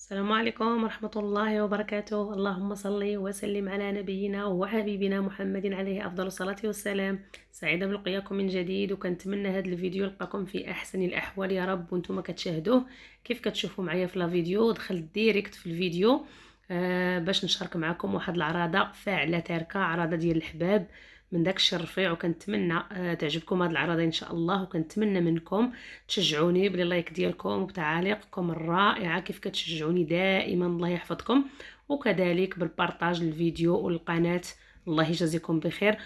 السلام عليكم ورحمة الله وبركاته. اللهم صل وسلم على نبينا وحبيبنا محمد عليه أفضل الصلاة والسلام. سعيدة بلقياكم من جديد، وكنتمنى هذا الفيديو يلقاكم في أحسن الأحوال يا رب. وانتم كتشاهدوه كيف كتشوفوا معايا في لا فيديو، دخلت ديريكت في الفيديو باش نشارك معكم واحد العراضة فاعلة تاركة، عراضة ديال الحباب من داك الشي الرفيع. وكنتمنى تعجبكم هذه العراضه ان شاء الله، وكنتمنى منكم تشجعوني باللايك ديالكم وبتعاليقكم الرائعه كيف كتشجعوني دائما. الله يحفظكم، وكذلك بالبارطاج للفيديو والقناه. الله يجازيكم بخير.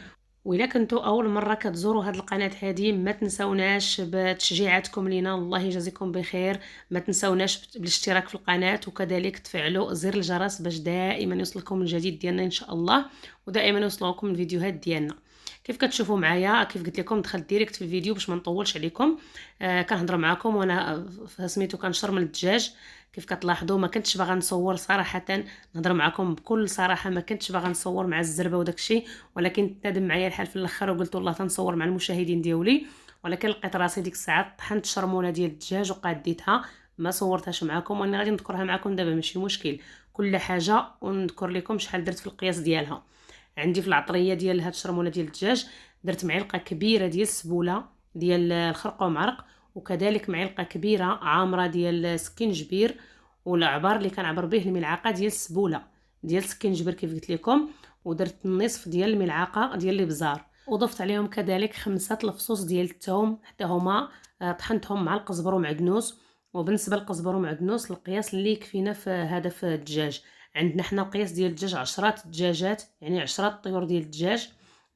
وإلا كنتوا اول مره كتزوروا هذه القناه هذه، ما تنسوناش بتشجيعاتكم لينا. الله يجازيكم بخير. ما تنسوناش بالاشتراك في القناه، وكذلك تفعلوا زر الجرس باش دائما يوصلكم الجديد ديالنا ان شاء الله، ودائما يوصلوكم الفيديوهات ديالنا. كيف كتشوفوا معايا، كيف قلت لكم دخلت ديريكت في الفيديو باش ما نطولش عليكم. كنهضر معكم وانا سميتو كنشرمل الدجاج. كيف كتلاحظوا ما كنتش باغا نصور صراحه، نهضر معكم بكل صراحه، ما كنتش باغا نصور مع الزربه وداكشي، ولكن تندم معايا الحال في الاخر وقلت والله تنصور مع المشاهدين ديالي. ولكن لقيت راسي ديك الساعه طحنت شرمونه ديال الدجاج وقاديتها، ما صورتهاش معكم، وانا غادي نذكرها معكم دابا ماشي مشكل. كل حاجه ونذكر لكم شحال درت في القياس ديالها. عندي في العطريه ديال هاد الشرمونه ديال الدجاج درت معلقه كبيره ديال السبوله ديال الخرقوم عرق، وكذلك معلقه كبيره عامره ديال السكينجبير، والعبار اللي كنعبر به الملعقه ديال السبوله ديال السكينجبير كيف قلت لكم. ودرت النصف ديال الملعقه ديال الابزار، وضفت عليهم كذلك 5 الفصوص ديال الثوم حتى هما طحنتهم مع القزبر ومعدنوس. وبالنسبه للقزبر ومعدنوس القياس اللي يكفينا في هذا في الدجاج، عندنا حنا القياس ديال الدجاج 10 دجاجات، يعني 10 طيور ديال الدجاج.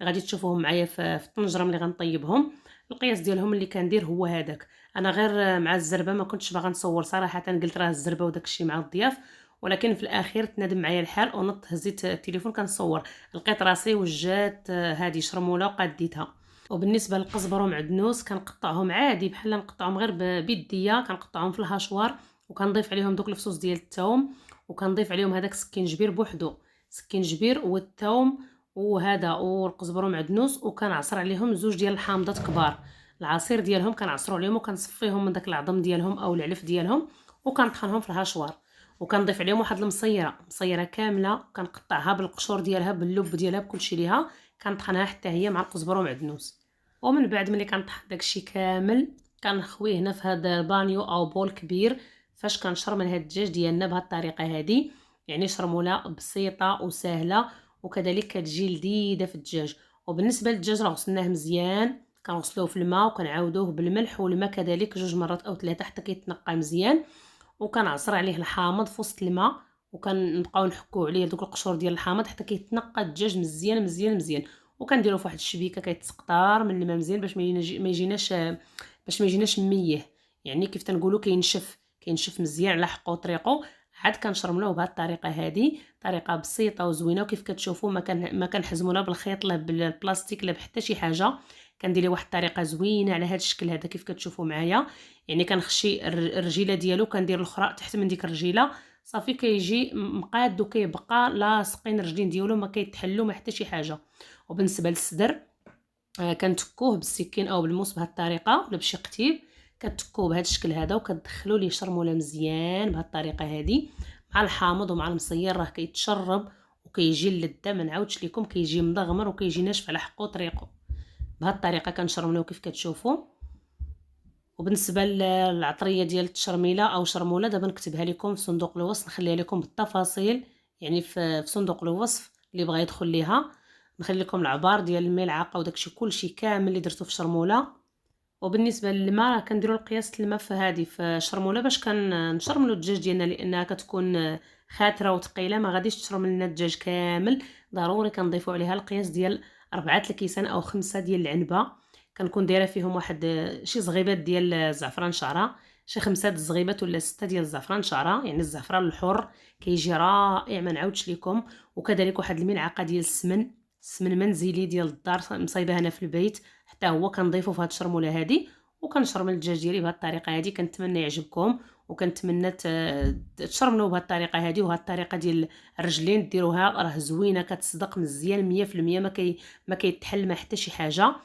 غادي تشوفوهم معايا في الطنجره ملي غنطيبهم. القياس ديالهم اللي كندير هو هذاك. انا غير مع الزربه ما كنتش باغا نصور صراحه، قلت راه الزربه وداكشي مع الضياف، ولكن في الاخير تنادم معايا الحال ونط هزيت التليفون كنصور، لقيت راسي وجات هذه شرموله وقديتها. وبالنسبه للقزبر ومعدنوس كنقطعهم عادي بحال نقطعهم غير بيديا، كنقطعهم في الهاشوار، وكنضيف عليهم دوك الفصوص ديال الثوم، وكنضيف عليهم هذاك السكينجبير بوحدو، سكينجبير والثوم وهذا والقزبر ومعدنوس، وكنعصر عليهم 2 ديال الحامضات كبار. العصير ديالهم كنعصرو عليهم وكنصفيهم من داك العظم ديالهم او العلف ديالهم، وكنطحنهم في الهاشوار. وكنضيف عليهم واحد المصيره كامله، كنقطعها بالقشور ديالها باللب ديالها بكلشي ليها، كنطحنها حتى هي مع القزبر ومعدنوس. ومن بعد ملي كنطحن داكشي كامل كنخويه هنا في هذا البانيو او بول كبير، فاش كنشرمل هاد الدجاج ديالنا بهاد الطريقه هذه. يعني شرموله بسيطه وسهله، وكذلك كتجي لذيذه في الدجاج. وبالنسبه للدجاج راه غسلناه مزيان، كنغسلوه في الماء وكنعاودوه بالملح والماء كذلك 2 مرات او 3 حتى كيتنقى مزيان، وكنعصر عليه الحامض في وسط الماء، وكنبقاو نحكوا عليه دوك القشور ديال الحامض حتى كيتنقى الدجاج مزيان مزيان مزيان. وكنديروا فواحد الشبيكه كيتسقطار من الماء مزيان باش ما يجيناش ميه، يعني كيف تنقولوا كينشف مزيان على حقو طريقو. عاد كنشرملوه بهذه الطريقه هذه، طريقه بسيطه وزوينه. وكيف كتشوفوا ما كنحزمو لا بالخيط لا بالبلاستيك لا بحتى شي حاجه، كندير ليه واحد الطريقه زوينه على هذا الشكل هذا كيف كتشوفوا معايا. يعني كنخشي الرجيله ديالو، كندير الاخرى تحت من ديك الرجيله، صافي كيجي مقاد وكيبقى لاصقين الرجلين ديالو ما كيتحلوا ما حتى شي حاجه. وبالنسبه للصدر كنتكوه بالسكين او بالموس بهذه الطريقه ولا بشي قتيب، كتكوه بهذا الشكل هذا وكتدخلوا ليه شرموله مزيان بهذه الطريقه هذه مع الحامض ومع المصير، راه كيتشرب وكيجي اللذه ما نعاودش لكم، كيجي مضغمر وكيجي ناشف على حقو طريقه. بهذه الطريقه كنشرملوه كيف كتشوفوا. وبالنسبه للعطريه ديال التشرميله او شرموله دابا نكتبها لكم في صندوق الوصف، نخليها لكم بالتفاصيل يعني في صندوق الوصف اللي بغى يدخل ليها. نخلي لكم العبار ديال الملعقه وداكشي كلشي كامل اللي درتو في شرموله. وبالنسبه للماء كنديروا القياس الماء في هذه في شرموله باش كنشرملوا الدجاج ديالنا، لانها كتكون خاتره وثقيله ما غاديش تشرمل لنا الدجاج كامل. ضروري كنضيفوا عليها القياس ديال 4 الكيسان او 5 ديال العنبه، كنكون دايره فيهم واحد شي زغيبات ديال الزعفران شعره، شي 5 زغيبات ولا 6 ديال الزعفران شعره، يعني الزعفران الحر كيجي رائع ما نعاودش لكم. وكذلك واحد الملعقه ديال السمن منزلي ديال الدار مصايبه هنا في البيت، حتى هو كنضيفه في هاد الشرموله هذه. وكنشرمل الدجاج ديالي بهذه الطريقه هذه. كنتمنى يعجبكم، وكنتمنى تشرملوا بهذه الطريقه هذه. وهذه الطريقه ديال الرجلين ديروها راه زوينه كتصدق مزيان 100%، ما كيتحل ما حتى شي حاجه.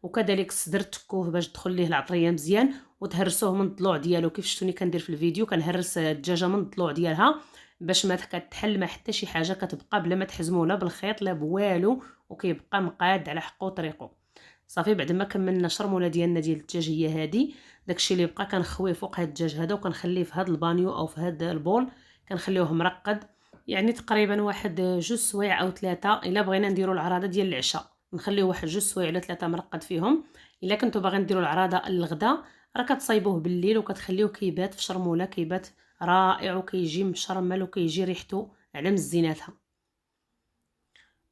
وكذلك الصدر تكوه باش تدخل ليه العطريه مزيان، وتهرسوه من الضلوع ديالو كيف شفتوني كندير في الفيديو. كنهرس الدجاجه من الضلوع ديالها باش ما كتحل ما حتى شي حاجه، كتبقى بلا ما تحزمو لا بالخيط لا بوالو، وكيبقى مقاد على حقه وطريقه. صافي بعد ما كملنا الشرموله ديالنا ديال الدجاج هي هادي. داكشي اللي بقى كنخويه فوق هاد الدجاج هذا وكنخليه في هاد البانيو او في هاد البول، كنخليوه مرقد يعني تقريبا واحد 2 سوايع او 3. الا بغينا نديرو العراضه ديال العشاء نخليوه واحد 2 سوايع ولا 3 مرقد فيهم. الا كنتو باغيين ديروا العراضه للغدا راه كتصايبوه بالليل وكتخليوه كيبات في شرموله، كيبات رائع وكيجي مشرمل وكيجي ريحته على مزيناتها.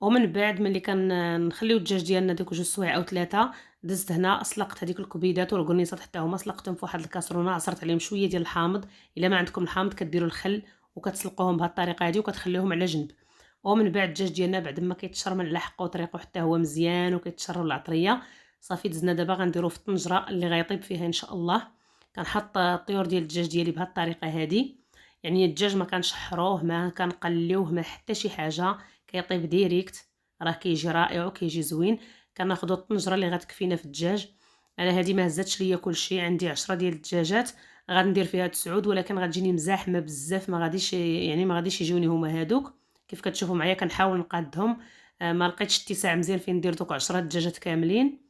ومن بعد ملي كنخليو الدجاج ديالنا ديك 2 سوايع او 3، دزت هنا سلقت هذيك الكبيدات والقرنيصات حتى هما سلقتهم في واحد الكاسرونه، عصرت عليهم شويه ديال الحامض. الا ما عندكم الحامض كديروا الخل وكتسلقوهم بهذه الطريقه هذه وكتخليوهم على جنب. ومن بعد الدجاج ديالنا بعد ما كيتشرمل على حقه وطريقه حتى هو مزيان وكيتشرب العطريه، صافي دزنا دابا غنديرو في الطنجره اللي غيطيب فيها ان شاء الله. كنحط الطيور ديال الدجاج ديالي بهذه الطريقه هذه، يعني الدجاج ما كنشحروه ما كنقليوه ما حتى شي حاجه، كيطيب ديريكت، راه كيجي رائع وكيجي زوين. كناخذوا الطنجره اللي غتكفينا في الدجاج. انا هذه ما هزاتش ليا كلشي، عندي 10 ديال الدجاجات غندير فيها 9، ولكن غتجيني مزاحمه بزاف، ما غاديش يعني ما غاديش يجوني هما هادوك كيف كتشوفوا معايا. كنحاول نقادهم، ما لقيتش اتساع مزيان فين ندير دوك 10 دجاجات كاملين.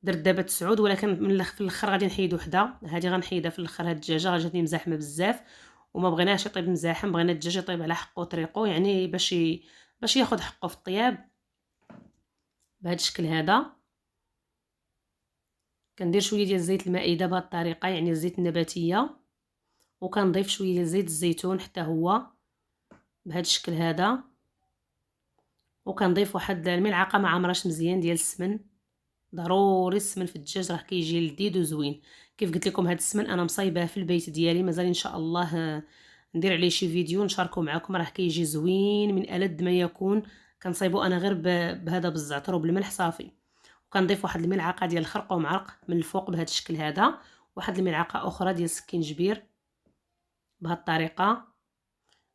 درت دابا 9، ولكن من في الاخر غادي نحيد وحده، هذه غنحيدها في الاخر. هاد الدجاجه جاتني مزاحمه بزاف وما بغيناش يطيب مزاحم، بغينا الدجاج يطيب على حقه وطريقه، يعني باش ياخذ حقه في الطياب بهذا الشكل هذا. كندير شويه ديال زيت المائده بهذه الطريقه، يعني الزيت النباتيه، وكنضيف شويه ديال زيت الزيتون حتى هو بهذا الشكل هذا، وكنضيف واحد الملعقه مع عمرش مزيان ديال السمن. ضروري السمن في الدجاج راه كيجي لذيذ وزوين. كيف قلت لكم هاد السمن انا مصايباه في البيت ديالي، مازال ان شاء الله ندير عليه شي فيديو نشاركه معكم، راه كيجي زوين من ألذ ما يكون. كنصايبو انا غير بهذا بالزعتر وبالملح صافي. وكنضيف واحد الملعقه ديال الخرق ومعرق من الفوق بهذا الشكل هذا، واحد الملعقه اخرى ديال السكينجبير بهذه الطريقه،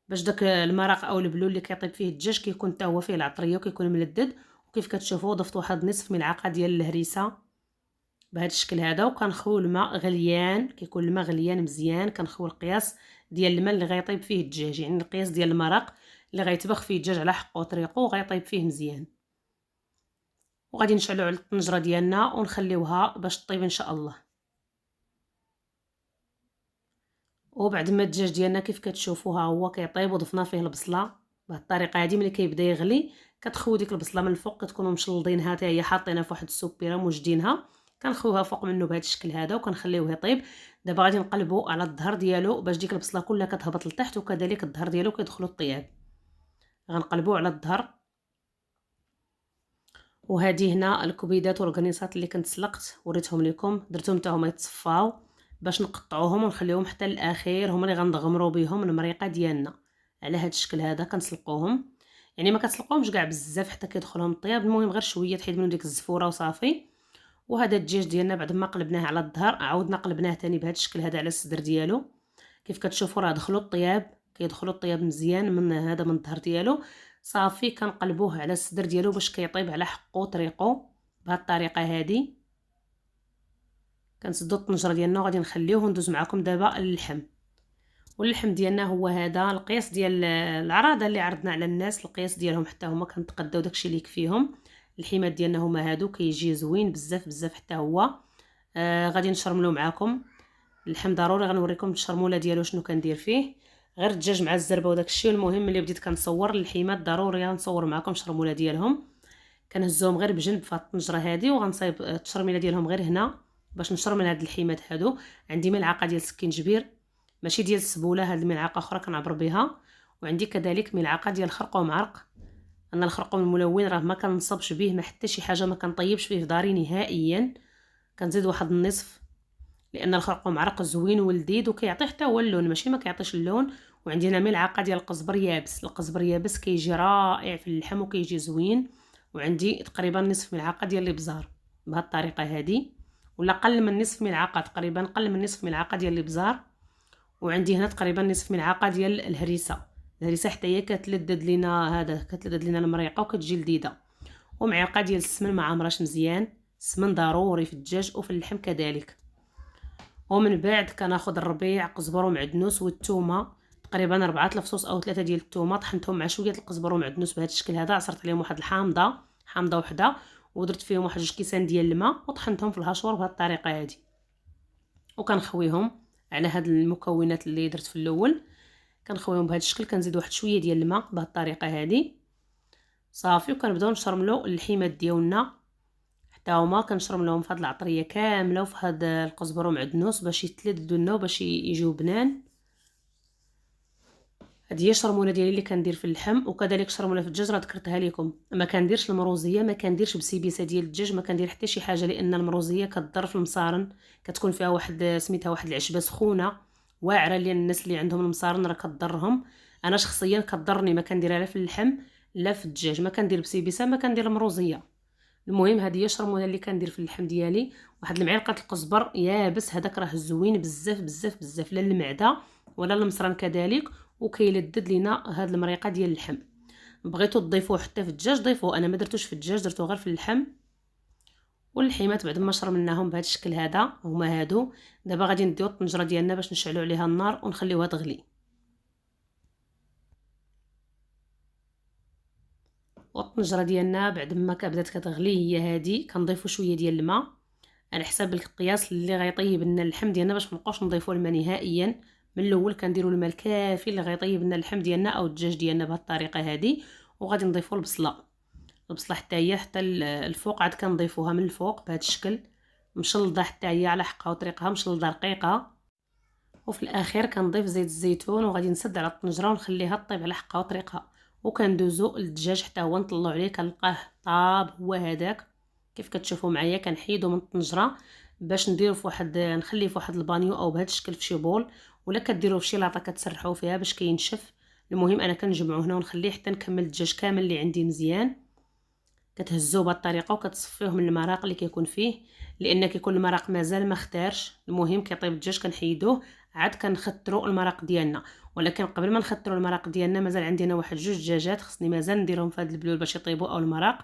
باش داك المرق او البلول اللي كيطيب فيه الدجاج كيكون حتى هو فيه العطريه وكيكون ملذذ. وكيف كتشوفوا ضفت واحد نصف ملعقه ديال الهريسه بهذا الشكل هذا، وكنخوي الماء غليان، كيكون الماء غليان مزيان. كنخوي القياس ديال الماء اللي غيطيب فيه الدجاج، يعني القياس ديال المرق اللي غيطبخ فيه الدجاج على حقه وطريقه وغيطيب فيه مزيان. وغادي نشعلوا على الطنجره ديالنا ونخليوها باش طيب ان شاء الله. وبعد ما الدجاج ديالنا كيف كتشوفوها هو كيطيب وضفنا فيه البصله بهذه الطريقه هذه. ملي كيبدا يغلي كتخوي ديك البصله من الفوق، كتكونوا مشلضينها حتى هي حاطينها في واحد السوبيره موجدينها، كنخويوها فوق منه بهذا الشكل هذا وكنخليوه يطيب. دابا غادي نقلبوا على الظهر ديالو باش ديك البصله كلها كتهبط لتحت وكذلك الظهر ديالو كيدخلوا الطياب. غنقلبوا على الظهر. وهذه هنا الكبيدات والقنيصات اللي كنت سلقت وريتهم لكم، درتهم حتى هما يتصفاو باش نقطعوهم ونخليهم حتى الاخير، هما اللي غنغمروا بهم المريقه ديالنا على هذا الشكل هذا. كنسلقوهم، يعني ما كتسلقوهمش كاع بزاف حتى كيدخلهم الطياب، المهم غير شويه تحيد منهم ديك الزفوره وصافي. وهذا الدجاج ديالنا بعد ما قلبناه على الظهر عاودنا قلبناه ثاني بهذا الشكل هذا على الصدر ديالو. كيف كتشوفوا راه دخلوا الطياب، كيدخلوا الطياب مزيان من هذا من الظهر ديالو. صافي كنقلبوه على الصدر ديالو باش كيطيب على حقه وطريقه بهذه الطريقه هذه. كنسدوا الطنجره ديالنا وغادي نخليوه وندوز معكم دابا اللحم. واللحم ديالنا هو هذا القياس ديال العراضه اللي عرضنا على الناس، القياس ديالهم حتى هما كنتقداو داكشي اللي يكفيهم. الحمات ديالنا هما هادو، كيجي زوين بزاف بزاف حتى هو. غادي نشرملو معكم اللحم، ضروري غنوريكم الشرموله ديالو شنو كندير فيه. غير الدجاج مع الزربه وداكشي. المهم ملي بديت كنصور الحمات ضروري غنصور معكم الشرموله ديالهم. كنهزهم غير بجنب في الطنجره هذه وغنصايب التشرميله ديالهم غير هنا باش نشرمل هاد الحمات هادو. عندي ملعقه ديال السكينجبير ماشي ديال السبوله، هاد الملعقه اخرى كنعبر بها. وعندي كذلك ملعقه ديال الخرق ومعرق. انا الخرق الملون راه ما كنصبش به ما حتى شي حاجه، ما كنطيبش فيه في داري نهائيا. كنزيد واحد النصف لان الخرق ومعرق زوين ولذيذ وكيعطي حتى هو اللون، ماشي ما كيعطيش اللون. وعندي هنا ملعقه ديال القزبر يابس، القزبر يابس كيجي رائع في اللحم وكيجي زوين. وعندي تقريبا نصف ملعقه ديال الابزار بهذه الطريقه هذه، ولا قل من نصف ملعقه، تقريبا قل من نصف ملعقه ديال الابزار. وعندي هنا تقريبا نصف ملعقه ديال الهريسه حتى هي كتلذذ لينا، هذا كتلذذ لينا المريقه وكتجي لذيذه. ومعلقه ديال السمن مع مرش مزيان، السمن ضروري في الدجاج وفي اللحم كذلك. ومن بعد كناخذ الربيع، قزبر ومعدنوس والثومه، تقريبا 4 الفصوص او 3 ديال الثومه، طحنتهم مع شويه القزبر ومعدنوس بهذا الشكل هذا. عصرت عليهم واحد حامضه وحده، ودرت فيهم واحد 2 كيسان ديال الماء وطحنتهم في الهاشور بهذه الطريقه هذه. وكنخويهم على هاد المكونات اللي درت في الاول، كنخويهم بهذا الشكل. كنزيد واحد شويه ديال الماء بهذه الطريقه هذه صافي. وكنبداو نشرملو اللحيمات ديالنا حتى هما، كنشرملوهم في هاد العطريه كامله وفي هاد القزبر ومعدنوس باش يتلذذوا لنا وباش يجيو بنان. هذه هي الشرمونه ديالي اللي كندير في اللحم. وكذلك شرمونه في الدجاج راه ذكرتها لكم. ما كنديرش المروزيه، ما كنديرش بسيبيسه ديال الدجاج، ما كندير حتى شي حاجه، لان المروزيه كتضر في المصارن، كتكون فيها واحد سميتها واحد العشبه سخونه واعره، اللي الناس اللي عندهم المصارن راه كتضرهم. انا شخصيا كتضرني، ما كنديرها لا في اللحم لا في الدجاج، ما كندير بسيبيسه، ما كندير المروزيه. المهم هذه هي الشرمونه اللي كندير في اللحم ديالي. واحد المعلقه القزبر يابس، هذاك راه زوين بزاف بزاف بزاف، لا المعده ولا المصران كذلك، وكيلذذ لينا هاد المريقه ديال اللحم. بغيتو تضيفوه حتى في الدجاج ضيفوه، انا ما درتوش في الدجاج، درتو غير في اللحم. واللحيمات بعد ما شرمناهم بهذا الشكل هذا هما هادو. دابا غادي نديو الطنجره ديالنا باش نشعلوا عليها النار ونخليوها تغلي. والطنجره ديالنا بعد ما بدات كتغلي هي هادي، كنضيفوا شويه ديال الماء على حساب القياس اللي غيطيب لنا اللحم ديالنا، باش مابقاوش نضيفوا الماء نهائيا. من الاول كنديروا الماء الكافي اللي غيطيب لنا اللحم ديالنا او الدجاج ديالنا بهذه الطريقه هذه. وغادي نضيفوا البصله حتى هي حتى الفوق، عاد كنضيفوها من الفوق بهذا الشكل مشلضه حتى هي على حقها وطريقها، مشلضه رقيقه. وفي الاخير كنضيف زيت الزيتون وغادي نسد على الطنجره ونخليها طيب على حقها وطريقها. وكندوزو للدجاج حتى هو نطلعو عليه، كنلقاه طاب هو هذاك كيف كتشوفوا معايا. كنحيدو من الطنجره باش نديرو في واحد، نخليه في واحد البانيو او بهذا الشكل في شي بول، ولا كديروه في شي لاطه كتسرحوه فيها باش كينشف. المهم انا كنجمعو هنا ونخليه حتى نكمل الدجاج كامل اللي عندي مزيان. كتهزوه بهذه الطريقه وكتصفيوه من المرق اللي كيكون فيه، لان كيكون المرق مازال ما اختارش. المهم كيطيب الدجاج كنحيدوه، عاد كنختروا المرق ديالنا. ولكن قبل ما نختروا المرق ديالنا مازال عندنا واحد 2 دجاجات خصني مازال نديرهم في هذا البلول باش يطيبوا او المرق.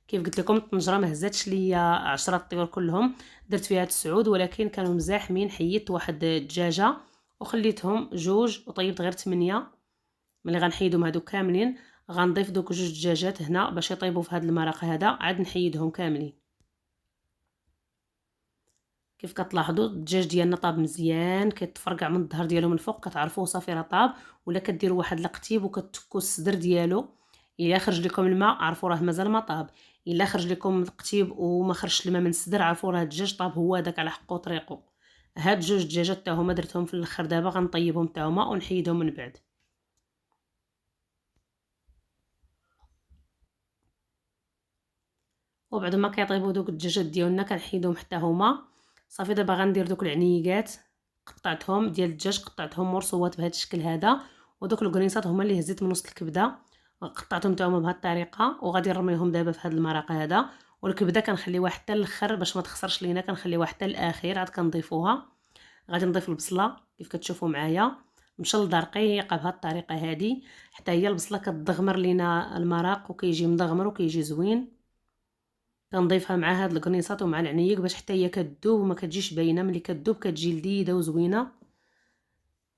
كيف قلت لكم الطنجره ما هزاتش ليا 10 طيور كلهم، درت فيها 9 ولكن كانوا مزاحمين. حيدت واحد الدجاجه وخليتهم 2 وطيبت غير 8. ملي غنحيدهم هادو كاملين غنضيف دوك 2 دجاجات هنا باش يطيبوا في هذا المرق هذا، عاد نحيدهم كاملين. كيف كتلاحظوا الدجاج ديالنا طاب مزيان، كيتفرقع من الظهر ديالو من الفوق، كتعرفوه صافي راه طاب. ولا كديروا واحد القتيب وكتكوا الصدر ديالو، الا خرج لكم الماء عرفوا راه مازال ما طاب، الا خرج لكم القتيب وما خرجش الماء من الصدر عرفوا راه الدجاج طاب هو داك على حقه طريقه. هاد 2 دجاجات حتى هما درتهم في الاخر، دابا غنطيبهم حتى هما ونحيدهم من بعد. وبعد ما كيطيبوا دوك الدجاجات ديالنا كنحيدهم حتى هما صافي. دابا غندير دوك العنيقات قطعتهم ديال الدجاج، قطعتهم مرصوات بهذا الشكل هذا. ودوك الكريسات هما اللي هزيت من وسط الكبده، قطعتهم حتى هما بهذه الطريقه. وغادي نرميهم دابا في هذا المرق هذا. والكبده كنخليوها حتى الاخر باش ما تخسرش لينا، كنخليوها حتى الاخير عاد كنضيفوها. غادي نضيف البصله كيف كتشوفوا معايا مشلضه رقيقه بهذه الطريقه هذه، حتى هي البصله كتدغمر لينا المرق وكيجي مدغمر وكيجي زوين. كنضيفها مع هاد القرنيصات ومع العنيق باش حتى هي كتذوب وما كتجيش باينه. ملي كتذوب كتجي لذيذه وزوينه.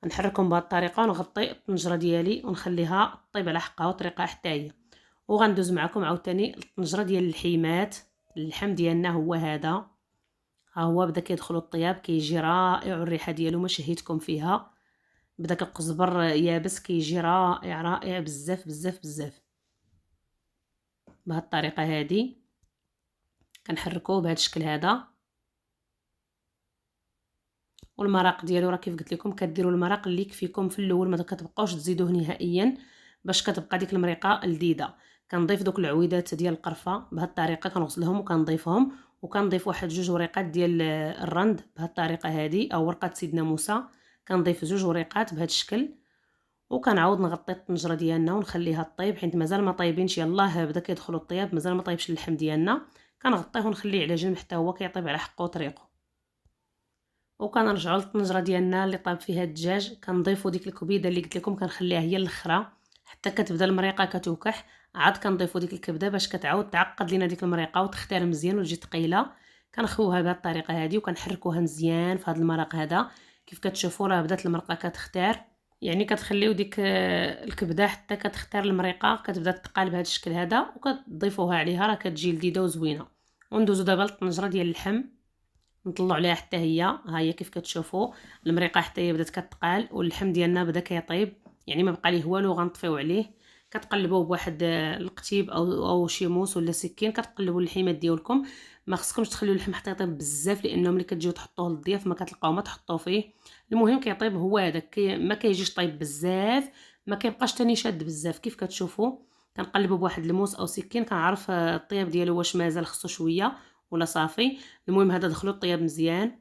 نحركهم بهذه الطريقه ونغطي الطنجره ديالي ونخليها طيب على حقها وطريقها حتى هي. وغندوز معكم عاوتاني الطنجره ديال اللحيمات. اللحم ديالنا هو هذا، ها هو بدا كيدخل الطياب، كيجي رائع. الريحه ديالو ما شهيتكم فيها، بداك القزبر يابس كيجي رائع رائع بزاف بزاف بزاف. بهذه الطريقه هذه كنحركوه بهذا الشكل هذا. والمرق ديالو راه كيف قلت لكم كديروا المرق اللي يكفيكم في الاول، ما كتبقاوش تزيدوه نهائيا باش كتبقى ديك المريقه لذيذه. كنضيف دوك العويدات ديال القرفه بهذه الطريقه، كنغسلهم وكنضيفهم. وكنضيف واحد 2 وريقات ديال الرند بهذه الطريقه هذه، او ورقه سيدنا موسى. كنضيف 2 وريقات بهذا الشكل. وكنعاود نغطي الطنجره ديالنا ونخليها طيب حيت مازال ما طايبينش، يلاه بدا كيدخلوا الطياب مازال ما طايبش اللحم ديالنا. كنغطيه ونخليه على جنب حتى هو كيطيب على حقه وطريقه. وكنرجعوا للطنجره ديالنا اللي طاب فيها الدجاج، كنضيفوا ديك الكبيده اللي قلت لكم كنخليها هي الاخرى حتى كتبدا المريقه كتوكح. عاد كنضيفوا ديك الكبده باش كتعاود تعقد لينا ديك المريقه وتختار مزيان وتجي ثقيله. كنخويوها بهذه الطريقه هذه وكنحركوها مزيان في هذا المرق هذا. كيف كتشوفوا راه بدات المرقه كتختار، يعني كتخليو ديك الكبده حتى كتختار المريقه، كتبدا تقال بهذا الشكل هذا وكتضيفوها عليها، راه كتجي لذيذه وزوينه. وندوزو دابا للطنجره ديال اللحم، نطلعوا عليها حتى هي، ها هي كيف كتشوفوا المريقه حتى هي بدات كتقال واللحم ديالنا بدا كيطيب، يعني ما بقى ليه والو. غنطفيو عليه، كتقلبوه بواحد القتيب او شي موس ولا سكين، كتقلبوا اللحيمات ديالكم. ما خصكمش تخليو اللحم حتى يطيب بزاف، لانه ملي كتجيو تحطوه للضياف ما كتلقاو ما تحطوه فيه. المهم كيطيب هو هذاك، ما كيجيش طيب بزاف، ما كيبقاش تاني شاد بزاف. كيف كتشوفوا كنقلبوا بواحد الموس او سكين، كنعرف الطياب ديالو واش مازال خصو شويه ولا صافي. المهم هذا دخلوا الطياب مزيان،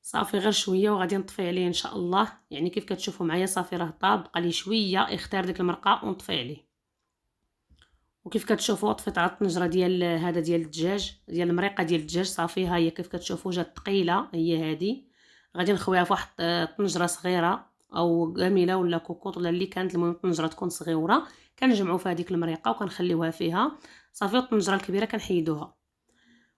صافي غير شويه وغادي نطفي عليه ان شاء الله. يعني كيف كتشوفوا معايا صافي راه طاب، بقى لي شويه يختار ديك المرقه ونطفي عليه. وكيف كتشوفوا طفيت على الطنجره ديال هذا ديال الدجاج، ديال المريقه ديال الدجاج. صافي ها هي كيف كتشوفوا جات ثقيله هي هذه. غادي نخويها في واحد طنجره صغيره او غاميله ولا كوكوط ولا اللي كانت، المهم الطنجره تكون صغيره. كنجمعوا فيها ديك المريقه وكنخليوها فيها. صافي الطنجره الكبيره كنحيدوها،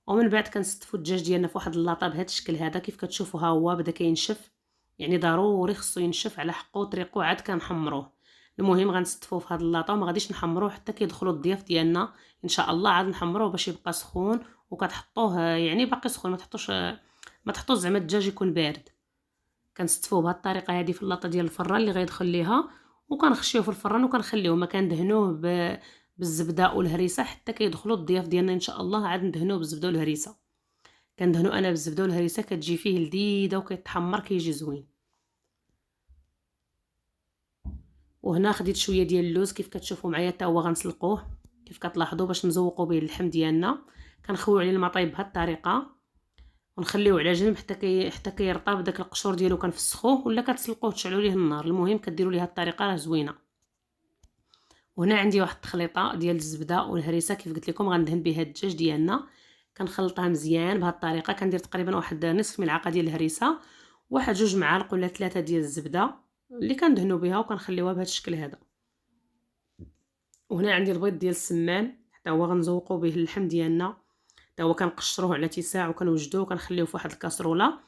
ومن بعد كنستفوا الدجاج ديالنا في واحد اللاطه بهذا الشكل هذا. كيف كتشوفوا ها هو بدا كينشف، يعني ضروري خصو ينشف على حقه وطريقه، عاد كنحمروه. المهم غنستفوه في هذا اللاطه وما غاديش نحمروه حتى كيدخلوا الضياف ديالنا ان شاء الله. عاد نحمروه باش يبقى سخون، وكتحطوه يعني باقي سخون، ما تحطوش زعما الدجاج يكون بارد. كنستفوه بهذه الطريقه هذه في اللاطه ديال الفران اللي غيدخل ليها، وكنخشيوه في الفران وكنخليوه. ما كندهنوه بالزبده والهريسه حتى كيدخلوا الضياف ديالنا ان شاء الله. عاد ندهنوه بالزبده والهريسه، كندهنو انا بالزبده والهريسه، كتجي فيه لذيذه وكيتحمر كيجي زوين. وهنا خديت شويه ديال اللوز كيف كتشوفوا معايا حتى هو غنسلقوه. كيف كتلاحظوا باش نزوقوا به اللحم ديالنا، كنخويو عليه الماء طايب بهذه الطريقه ونخليوه على جنب حتى كيرطب داك القشور ديالو. كنفسخوه ولا كتسلقوه تشعلوا ليه النار، المهم كديروا ليه هذه الطريقه راه زوينه. وهنا عندي واحد التخليطه ديال الزبده والهريسه، كيف قلت لكم غندهن بها الدجاج ديالنا. كنخلطها مزيان بهذه الطريقه، كندير تقريبا واحد نصف ملعقه ديال الهريسه، واحد 2 معالق ولا 3 ديال الزبده اللي كندهنوا بها، وكنخليوها بهذا الشكل هذا. وهنا عندي البيض ديال السمان، حتى هو غنزوقوا به اللحم ديالنا، حتى هو كنقشروه على اتساع وكنوجدوه وكنخليوه في واحد الكاسروله.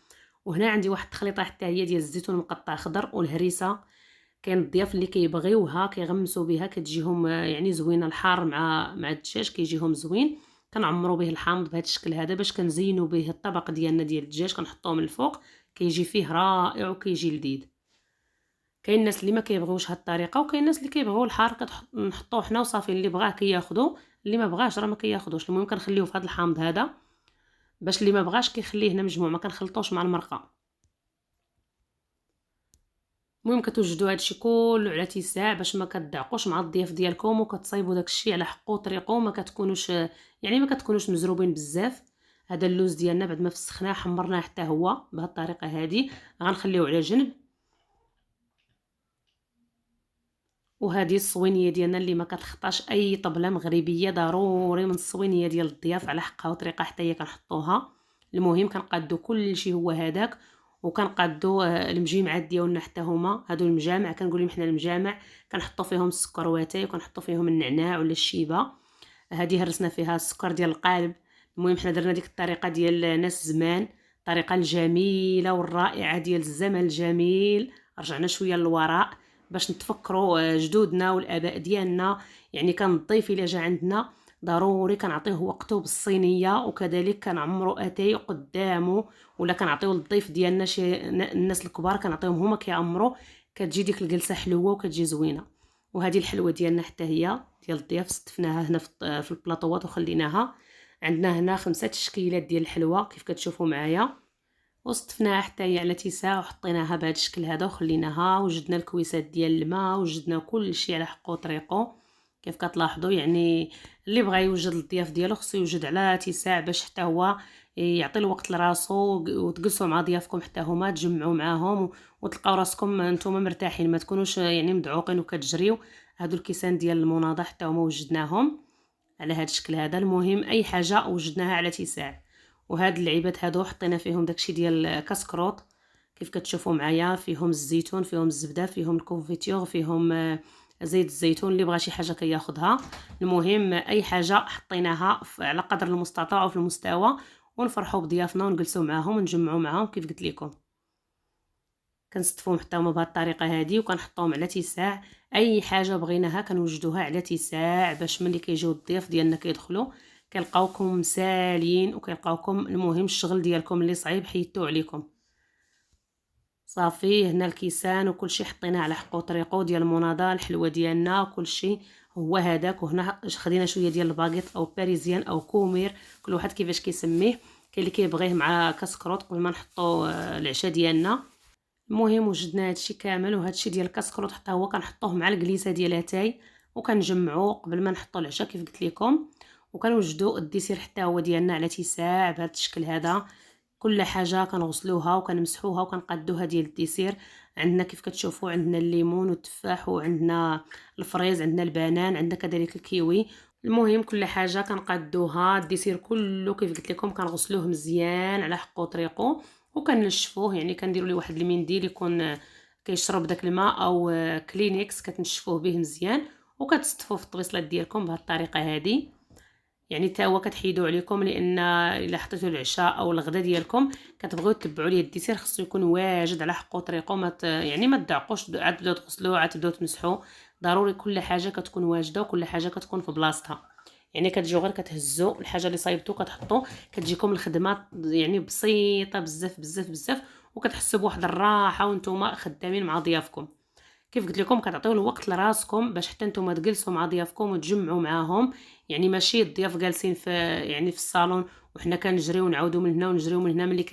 وهنا عندي واحد التخليطه حتى هي ديال الزيتون مقطع خضر والهريسه. كاين الضياف اللي كيبغيوها كيغمسوا بها، كتجيهم يعني زوينه. الحار مع الدجاج كيجيهم زوين. كنعمروا به الحامض بهذا الشكل هذا باش كنزينوا به الطبق ديالنا ديال الدجاج، كنحطوه من الفوق كيجي فيه رائع وكيجي لذيذ. كاين الناس اللي ما كيبغيوش هاد الطريقه، وكاين الناس اللي كيبغيو الحار نحطوه حنا وصافي. اللي بغاه كياخذو، اللي ما بغاش راه ما كياخذوش. المهم كنخليوه في هذا الحامض هذا، باش اللي ما بغاش كيخليه هنا مجموع، ما كنخلطوش مع المرقه. المهم كتوجدوا هادشي كله على اتساع باش ما كتضعقوش مع الضياف ديالكم، وكتصايبوا داكشي على حقه وطريقه، ما كتكونوش يعني ما كتكونوش مزروبين بزاف. هذا اللوز ديالنا بعد ما فسخناه حمرناه حتى هو بهذه الطريقه هذه، غنخليوه على جنب. وهذه الصوينيه ديالنا اللي ما كتخطاش اي طبله مغربيه، ضروري من الصوينيه ديال الضياف على حقها وطريقه حتى هي كنحطوها. المهم كنقادو كل شيء هو هذاك، وكنقادو المجيمعات ديالنا حتى هما هادو المجامع، كنقول لهم حنا المجامع. كنحطو فيهم السكر واتاي، وكنحطو فيهم النعناع ولا الشيبه. هذه هرسنا فيها السكر ديال القالب. المهم حنا درنا ديك الطريقه ديال ناس زمان، الطريقه الجميله والرائعه ديال الزمن الجميل. رجعنا شويه للوراء باش نتفكروا جدودنا والاباء ديالنا. يعني كان الضيف الا جا عندنا ضروري كنعطيه وقته بالصينيه، وكذلك كنعمروا اتاي قدامه، ولا كنعطيو للضيف ديالنا شي الناس الكبار كنعطيهم هما كيعمروا. كتجي ديك الجلسه حلوه وكتجي زوينه. وهذه الحلوه ديالنا حتى هي ديال الضياف ستفناها هنا في البلاطوات وخليناها. عندنا هنا 5 تشكيلات ديال الحلوه كيف كتشوفوا معايا، وصطفناها حتى هي على اتساع وحطيناها بهذا الشكل هذا وخليناها. وجدنا الكويسات ديال الماء، وجدنا كل شيء على حقه وطريقه. كيف كتلاحظوا يعني اللي بغى يوجد الضياف ديالو خصو يوجد على اتساع باش حتى هو يعطي الوقت لراسو، وتجلسوا مع ضيافكم حتى هما تجمعوا معاهم وتلقاو راسكم نتوما مرتاحين، ما تكونوش يعني مدعوقين وكتجريو. هادو الكيسان ديال المناضه حتى هما وجدناهم على هذا الشكل هذا. المهم اي حاجه وجدناها على اتساع. وهاد اللعيبات هادو حطينا فيهم داكشي ديال كاسكروط كيف كتشوفوا معايا، فيهم الزيتون، فيهم الزبده، فيهم الكونفيتور، فيهم زيت الزيتون. اللي بغى شي حاجه كياخذها. المهم اي حاجه حطيناها على قدر المستطاع وفي المستوى، ونفرحوا بضيافنا ونجلسوا معاهم ونجمعوا معاهم كيف قلت لكم. كنستفوهم حتى هما بهذه الطريقه هذه، وكنحطوهم على تيساع. اي حاجه بغيناها كنوجدوها على تيساع باش ملي كيجيو الضياف ديالنا كيدخلوا كيلقاوكم سالين، وكيلقاوكم المهم الشغل ديالكم اللي صعيب حيدتوه عليكم. صافي هنا الكيسان وكلشي حطيناه على حقو طريقو ديال المناضه الحلوه ديالنا، كلشي هو هذاك. وهنا خدينا شويه ديال الباغيط او باريزيان او كومير، كل واحد كيفاش كيسميه. كاين اللي كيبغيه مع كاسكروط قبل ما نحطو العشاء ديالنا. المهم وجدنا هادشي كامل، وهادشي ديال الكاسكروط حتى هو كنحطوه مع الكليسه ديال اتاي وكنجمعوه قبل ما نحطو العشاء كيف قلت لكم. وكنوجدوا الديسير حتى هو ديالنا على تيساع بهذا الشكل هذا. كل حاجه كنغسلوها وكنمسحوها وكنقادوها ديال الديسير. عندنا كيف كتشوفوا عندنا الليمون والتفاح وعندنا الفريز، عندنا البنان، عندنا كذلك الكيوي. المهم كل حاجه كنقادوها الديسير كله كيف قلت لكم كنغسلوه مزيان على حقو طريقو وكنشفوه. يعني كنديروا ليه واحد المنديل يكون كيشرب داك الماء او كلينكس كتنشفوه به مزيان وكتستفوه في الطبيصلات ديالكم بهذه الطريقه هذه. يعني حتى هو كتحيدوا عليكم، لان الا حطيتوا العشاء او الغدا ديالكم كتبغيو تتبعوا ليه الديسير خصو يكون واجد على حقو طريقو. يعني ما تدعقوش عاد تبداو تغسلوه عاد تبداو تمسحوا. ضروري كل حاجه كتكون واجده وكل حاجه كتكون في بلاصتها. يعني كتجيو غير كتهزوا الحاجه اللي صايبتو كتحطوا، كتجيكم الخدمه يعني بسيطه بزاف بزاف بزاف، وكتحسوا بواحد الراحه وانتم خدامين مع ضيافكم. كيف قلت لكم كتعطيو الوقت لراسكم باش حتى نتوما تجلسوا مع ضيافكم وتجمعوا معاهم. يعني ماشي الضياف جالسين في يعني في الصالون وحنا كنجريو ونعاودوا من هنا ونجريو من هنا. ملي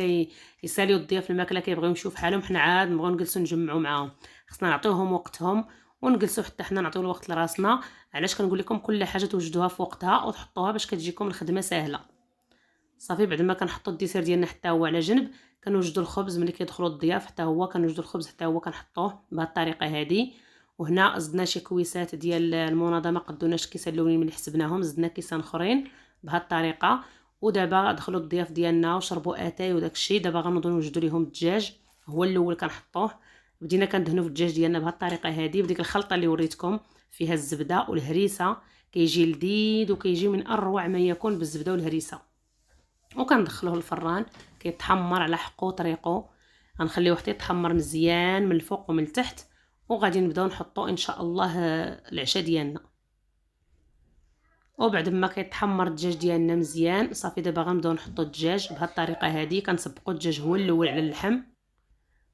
كيساليو الضياف الماكله كيبغيو يمشيو في حالهم، حنا عاد نبغيو نجلسوا نجمعوا معاهم. خصنا نعطيوهم وقتهم ونجلسوا حتى حنا نعطيو الوقت لراسنا. علاش كنقول لكم كل حاجه توجدوها في وقتها وتحطوها باش كتجيكم الخدمه سهله. صافي بعد ما كنحطوا الديسير ديالنا حتى هو على جنب، كنوجدوا الخبز ملي كيدخلوا الضياف حتى هو كنوجدوا الخبز حتى هو كنحطوه بهذه الطريقه هذه. وهنا زدنا شي كويسات ديال المنظمه قدوناش كيسان الاولين ملي حسبناهم، زدنا كيسان اخرين بهذه الطريقه. ودابا دخلوا الضياف ديالنا وشربوا اتاي وداك الشيء. دابا غنوضوا نوجدوا ليهم الدجاج، هو الاول كنحطوه. بدينا كندهنوا في الدجاج ديالنا بهذه الطريقه هذه بديك الخلطه اللي وريتكم فيها الزبده والهريسه. كيجي لذيذ وكيجي من اروع ما يكون بالزبده والهريسه. وكندخلوه الفران كيتحمر على حقو طريقو. غنخليوه حتى يتحمر مزيان من الفوق ومن التحت، وغادي نبداو نحطو ان شاء الله العشاء ديالنا. وبعد ما كيتحمر الدجاج ديالنا مزيان صافي دابا غنبداو نحطو الدجاج بهذه الطريقه هذه. كنسبقوا الدجاج هو الاول على اللحم.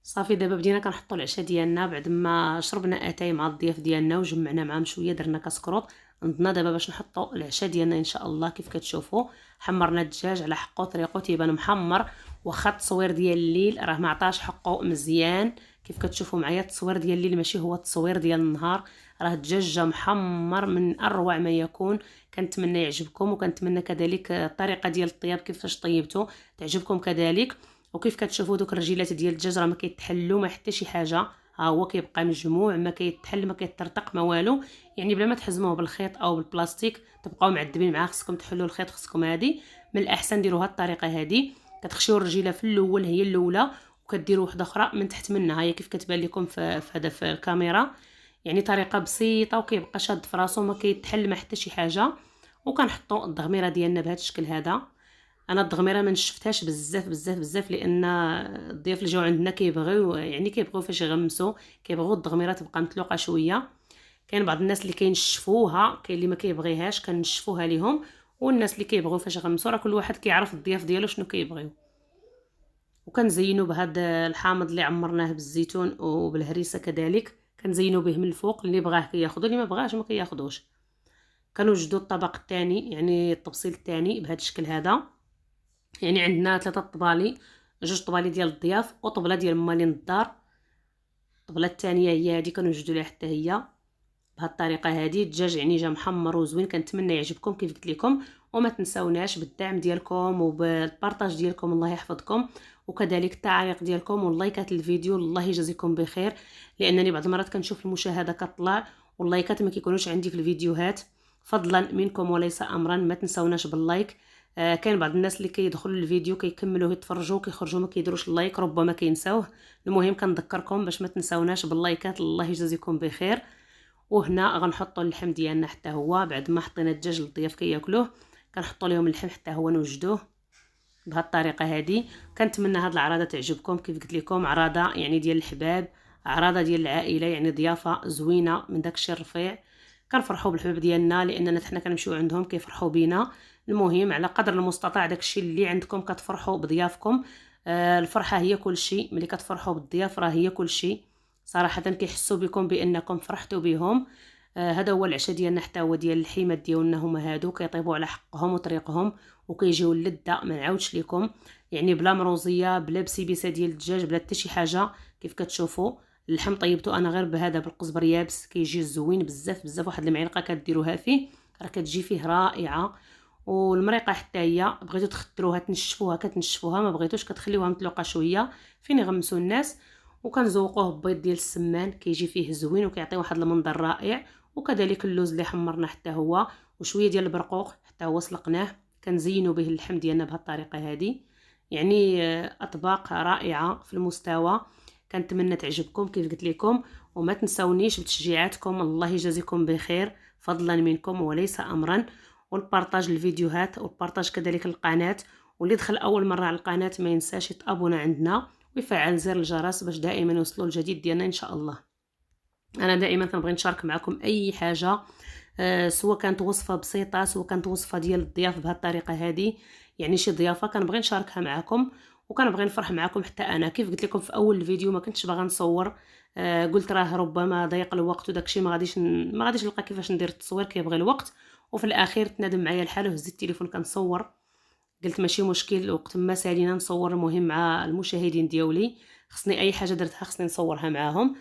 صافي دابا بدينا كنحطوا العشاء ديالنا بعد ما شربنا اتاي مع الضياف ديالنا وجمعنا معاهم شويه درنا كاسكروط. نضنا دابا باش نحطوا العشاء ديالنا ان شاء الله. كيف كتشوفوا حمرنا الدجاج على حقه طريقو تيبان محمر، واخا التصوير ديال الليل راه ما عطاش حقه مزيان. كيف كتشوفوا معايا التصوير ديال الليل ماشي هو التصوير ديال النهار، راه الدجاج جا محمر من اروع ما يكون. كنتمنى يعجبكم، وكنتمنى كذلك الطريقه ديال الطياب كيفاش طيبته تعجبكم كذلك. وكيف كتشوفوا دوك الرجيلات ديال الدجاج راه ما كيتحلوا ما حتى شي حاجه، ها هو كيبقى مجموع ما كيتحل ما كيترتق ما والو. يعني بلا ما تحزموه بالخيط او بالبلاستيك تبقاو معذبين معاه. خصكم تحلوا الخيط، خصكم هذه من الاحسن ديروها الطريقه هذه. كتخشيو الرجيله في الاول هي الاولى وكديروا وحده اخرى من تحت منها، هي كيف كتبان لكم في هذا في الكاميرا. يعني طريقه بسيطه وكيبقى شاد في راسو ما كيتحل ما حتى شي حاجه. وكنحطوا الضغميره ديالنا بهذا الشكل هذا. انا الضغميره ما نشفتهاش بزاف بزاف بزاف، لان الضياف اللي جاو عندنا كيبغيو يعني كيبغيو فاش يغمسوا كيبغيو الضغميره تبقى متلوقه شويه. كاين بعض الناس اللي كينشفوها، كاين اللي ما كيبغيهاش كنشفوها ليهم. والناس اللي كيبغيو فاش يغمسوا راه كل واحد كيعرف الضياف ديالو شنو كيبغيو. وكنزينوا بهذا الحامض اللي عمرناه بالزيتون وبالهريسه كذلك كنزينوا به من الفوق. اللي بغاه كياخذوا، اللي ما بغاش ما كياخذوش. كنوجدوا الطبق الثاني يعني التبصيل الثاني بهذا الشكل هذا. يعني عندنا 3 طبالي، 2 طبالي ديال الضياف وطبله ديال مالين الدار. الطبله الثانيه هي هذه كنوجدوا ليها حتى هي بهذه الطريقه هذه. الدجاج يعني جا محمر وزوين، كنتمنى يعجبكم كيف قلت لكم. وما تنساوناش بالدعم ديالكم وبالبارطاج ديالكم، الله يحفظكم. وكذلك التعليق ديالكم واللايكات للفيديو، الله يجازيكم بخير. لانني بعض المرات كنشوف المشاهده كطلع واللايكات ما كيكونوش عندي في الفيديوهات. فضلا منكم وليس امرا ما تنساوناش باللايك. كاين بعض الناس اللي كيدخلوا الفيديو كيكملوا يتفرجوا كيخرجوا ما كيديروش اللايك، ربما كينساوه. المهم كنذكركم باش ما تنساوناش باللايكات، الله يجازيكم بخير. وهنا غنحطوا اللحم ديالنا حتى هو بعد ما حطينا الدجاج للضياف كياكلوه. كنحطوا لهم اللحم حتى هو نوجدوه. بهذه الطريقه هذه. كنتمنى هذه العراضه تعجبكم. كيف قلت لكم عراضه يعني ديال الحباب، عراضه ديال العائله، يعني ضيافه زوينه من داكشي الرفيع. كنفرحوا بالحباب ديالنا لاننا حنا كنمشيو عندهم كيفرحوا بينا. المهم على قدر المستطاع داكشي اللي عندكم كتفرحوا بضيافكم. الفرحه هي كل شيء. ملي كتفرحوا بالضياف راه هي كل شيء صراحه. كيحسوا بكم بانكم فرحتوا بهم. هذا هو العشاء ديالنا، حتى هو ديال الحيمات ديالنا هما هادو، كيطيبوا على حقهم وطريقهم وكيجيو لذة ما نعاودش لكم. يعني بلا مروزيه، بلا بسيبيسه ديال الدجاج، بلا حتى شي حاجه. كيف كتشوفوا اللحم طيبته انا غير بهذا بالقزبر يابس، كيجي زوين بزاف بزاف. واحد المعلقه كديروها فيه راه كتجي فيه رائعه. والمريقه حتى هي بغيتو تخدروها تنشفوها كتنشفوها، ما بغيتوش كتخليوها مطلوقه شويه فين يغمسوا الناس. وكنزوقوه ببيض ديال السمان كيجي فيه زوين وكيعطي واحد المنظر رائع. وكذلك اللوز اللي حمرنا حتى هو، وشويه ديال البرقوق حتى هو سلقناه كنزينوا به اللحم ديالنا بهذه الطريقه هذه. يعني اطباق رائعه في المستوى. كنتمنى تعجبكم كيف قلت لكم. وما تنسونيش بتشجيعاتكم، الله يجازيكم بخير فضلا منكم وليس امرا. والبارطاج الفيديوهات والبارطاج كذلك القناه. واللي دخل اول مره على القناه ما ينساش يتابونا عندنا ويفعل زر الجرس باش دائما يوصلوا الجديد ديالنا ان شاء الله. انا دائما كنبغي نشارك معكم اي حاجه، سواء كانت وصفه بسيطه سواء كانت وصفه ديال الضياف بهذه الطريقه هذه. يعني شي ضيافه كنبغي نشاركها معكم وكنبغي نفرح معكم حتى انا. كيف قلت لكم في اول الفيديو ما كنتش باغا نصور. قلت راه ربما ضيق الوقت وداكشي ما غاديش نلقى كيفاش ندير التصوير، كيبغي الوقت. وفي الاخير تنادم معايا الحال وهزيت التليفون كنصور. قلت ماشي مشكل، وقت ما سالينا نصور المهم مع المشاهدين ديالي. خصني اي حاجه درتها خصني نصورها معاهم.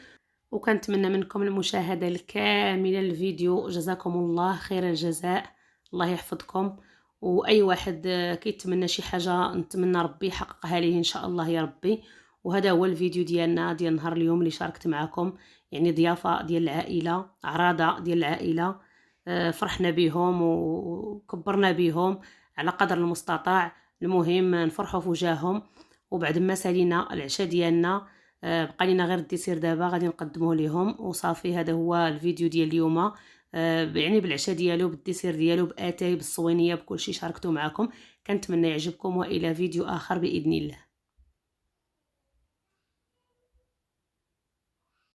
وكنتمنى منكم المشاهدة الكاملة للفيديو. جزاكم الله خير الجزاء، الله يحفظكم. وأي واحد كيتمنى شي حاجة نتمنى ربي يحققها ليه إن شاء الله يا ربي. وهذا هو الفيديو ديالنا ديال نهار اليوم اللي شاركت معكم. يعني ضيافة ديال العائلة، عراضة ديال العائلة. فرحنا بهم وكبرنا بهم على قدر المستطاع. المهم نفرحوا في وجاههم. وبعد ما سالينا العشاء ديالنا بقى لينا غير الديسير دابا غادي نقدموه ليهم وصافي. هذا هو الفيديو ديال اليوم. يعني بالعشاء ديالو بالديسير ديالو باتاي بالصوينيه بكل شيء شاركته معكم. كنتمنى يعجبكم والى فيديو اخر باذن الله.